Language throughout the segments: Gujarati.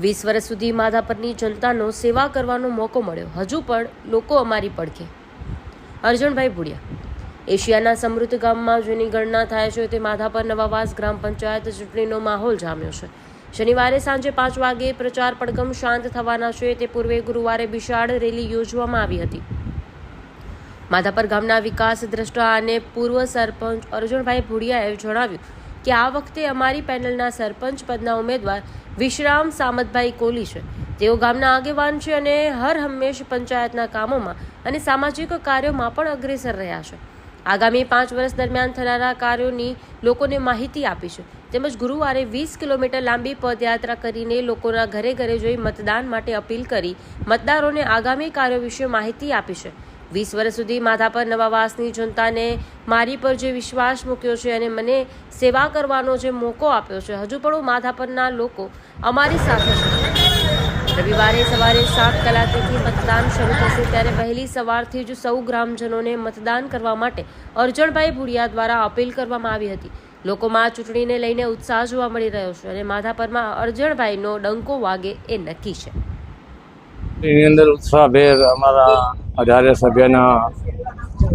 20 વર્ષ સુધી માધાપરની જનતાનો સેવા કરવાનો મોકો મળ્યો, હજુ પણ લોકો અમારી પડખે. અર્જણભાઈ ભુડિયા. એશિયાના સમૃદ્ધ ગામમાં જેની ગણના થાય છે તે માધાપર નવાવાસ ગ્રામ પંચાયત ચૂંટણીનો માહોલ જામ્યો છે. શનિવારે સાંજે 5 વાગે પ્રચાર પડઘમ શાંત થવાના છે તે પૂર્વે ગુરુવારે વિશાળ રેલી યોજવામાં આવી હતી. માધાપર ગામના વિકાસ દ્રષ્ટા અને પૂર્વ સરપંચ અર્જણભાઈ ભુડિયાએ જણાવ્યું કે આ વખતે અમારી પેનલના સરપંચ પદના ઉમેદવાર વિશ્રામ સામતભાઈ કોલી છે. તેઓ ગામના આગેવાન છે અને હર હંમેશ પંચાયતના કામોમાં અને સામાજિક કાર્યોમાં પણ અગ્રેસર રહ્યા છે. આગામી 5 વર્ષ દરમિયાન થનારા કાર્યોની લોકોને માહિતી આપી છે. તેમજ ગુરુવારે 20 કિલોમીટર લાંબી પદયાત્રા કરીને લોકોના ઘરે ઘરે જઈ મતદાન માટે અપીલ કરી મતદારોને આગામી કાર્યો વિશે માહિતી આપી છે. 20 વર્ષ સુધી માધાપર નવાવાસની જનતાને મારી પર જે વિશ્વાસ મૂક્યો છે અને મને સેવા કરવાનો જે મોકો આપ્યો છે, હજુ પણ માધાપરના લોકો અમારી સાથે છે. રવિવારે સવારે 7 કલાકેથી મતદાન શરૂ થશે ત્યારે વહેલી સવારથી જ સૌ ગ્રામજનોને મતદાન કરવા માટે અર્જણભાઈ ભુડિયા દ્વારા અપીલ કરવામાં આવી હતી. લોકોમાં ચૂંટણીને લઈને ઉત્સાહ જોવા મળી રહ્યો છે અને માધાપરમાં અર્જણભાઈનો ડંકો વાગે એ નક્કી છે. એની અંદર ઉત્સાહભેર અમારા 18 સભ્યના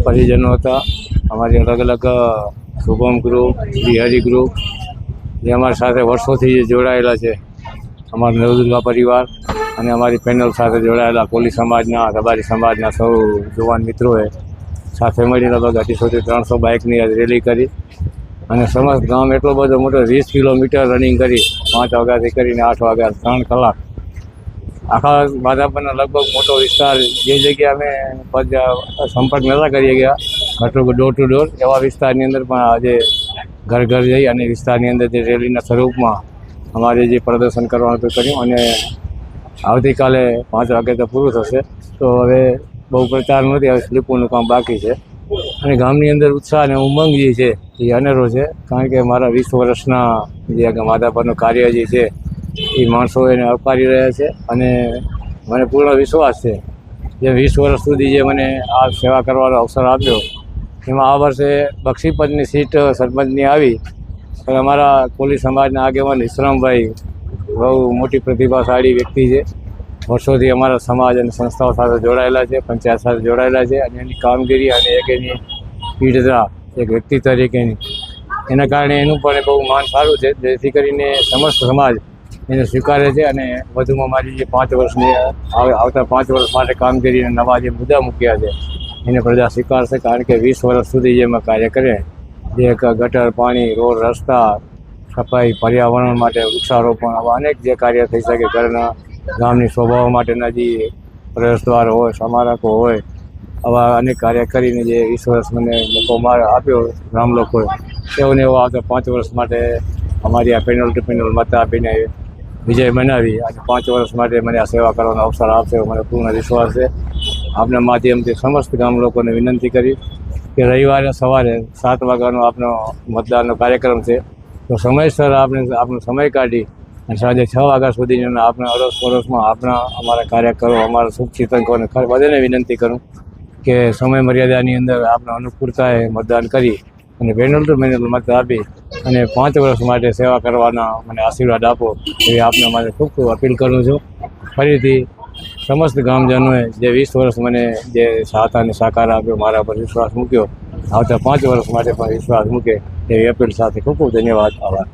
પરિજનો હતા. અમારી અલગ અલગ શુભમ ગ્રુપ, બિહારી ગ્રુપ જે અમારી સાથે વર્ષોથી જોડાયેલા છે. અમારા નવદુર્ગા પરિવાર અને અમારી પેનલ સાથે જોડાયેલા કોલી સમાજના, રબારી સમાજના સૌ જુવાન મિત્રોએ સાથે મળીને લગભગ 250 થી 300 બાઇકની રેલી કરી અને સમસ્ત ગામ એટલો બધો મોટો 20 કિલોમીટર રનિંગ કરી 5 વાગ્યાથી કરીને 8 વાગ્યા 3 કલાક આખા માધાપરનો લગભગ મોટો વિસ્તાર જે જગ્યાએ અમે સંપર્ક નહોતા કરી ગયા ડોર ટુ ડોર એવા વિસ્તારની અંદર પણ આજે ઘર ઘર જઈ અને વિસ્તારની અંદર જે રેલીના સ્વરૂપમાં અમારે જે પ્રદર્શન કરવાનું હતું કર્યું અને આવતીકાલે 5 વાગે તો પૂરું થશે. તો હવે બહુ પ્રચાર નથી, હવે સ્લીપોનું કામ બાકી છે અને ગામની અંદર ઉત્સાહ અને ઉમંગ જે છે એ અનેરો છે. કારણ કે મારા 20 વર્ષના જે માધાપરનું કાર્ય જે છે એ માણસો એને આવકારી રહ્યા છે અને મને પૂર્ણ વિશ્વાસ છે જે 20 વર્ષ સુધી જે મને આ સેવા કરવાનો અવસર આપ્યો એમાં આ વર્ષે બક્ષીપતની સીટ સરપંચની આવી પણ અમારા કોલી સમાજના આગેવાન વિશ્રામભાઈ બહુ મોટી પ્રતિભાશાળી વ્યક્તિ છે. વર્ષોથી અમારા સમાજ અને સંસ્થાઓ સાથે જોડાયેલા છે, પંચાયત સાથે જોડાયેલા છે અને એની કામગીરી અને એક એની પીઢતા એક વ્યક્તિ તરીકેની એના કારણે એનું પણ બહુ માન સારું છે, જેથી કરીને સમસ્ત સમાજ એને સ્વીકારે છે અને વધુમાં મારી જે 5 વર્ષની આવતા 5 વર્ષ માટે કામગીરીના નવા જે મુદ્દા મૂક્યા છે એને પ્રજા સ્વીકારશે. કારણ કે 20 વર્ષ સુધી જે મેં કાર્ય કરે જે ગટર, પાણી, રોડ, રસ્તા, સફાઈ, પર્યાવરણ માટે વૃક્ષારોપણ આવા અનેક જે કાર્ય થઈ શકે, ઘરના ગામની શોભાઓ માટેના જે પ્રવેશદ્વાર હોય, સ્મારકો હોય, આવા અનેક કાર્ય કરીને જે 20 વર્ષ મને મોકો આપ્યો ગામ લોકોએ તેઓને એવો આવતા 5 વર્ષ માટે અમારી આ પેનલ ટુ પેનલ મત આપીને વિજય બનાવી અને 5 વર્ષ માટે મને આ સેવા કરવાનો અવસર આપશે મને પૂર્ણ વિશ્વાસ છે. આપના માધ્યમથી સમસ્ત ગામ લોકોને વિનંતી કરી કે રવિવારે સવારે 7 વાગ્યાનો આપનો મતદાનનો કાર્યક્રમ છે તો સમયસર આપણે આપણો સમય કાઢી અને સાંજે 6 વાગ્યા સુધીના આપણા અડોશ પડોશમાં આપણા અમારા કાર્યકરો, અમારા શુભચિંતકોને બધાને વિનંતી કરું કે સમય મર્યાદાની અંદર આપણા અનુકૂળતાએ મતદાન કરી અને પેનલ ટુ પેનલ મત આપી અને 5 વર્ષ માટે સેવા કરવાના મને આશીર્વાદ આપો એવી આપને મારે ખૂબ ખૂબ અપીલ કરું છું. ફરીથી સમસ્ત ગામજનોએ જે 20 વર્ષ મને જે સાથ અને સહકાર આપ્યો, મારા પર વિશ્વાસ મૂક્યો, આવતા 5 વર્ષ માટે પણ વિશ્વાસ મૂકે એવી અપીલ સાથે ખૂબ ખૂબ ધન્યવાદ, આભાર.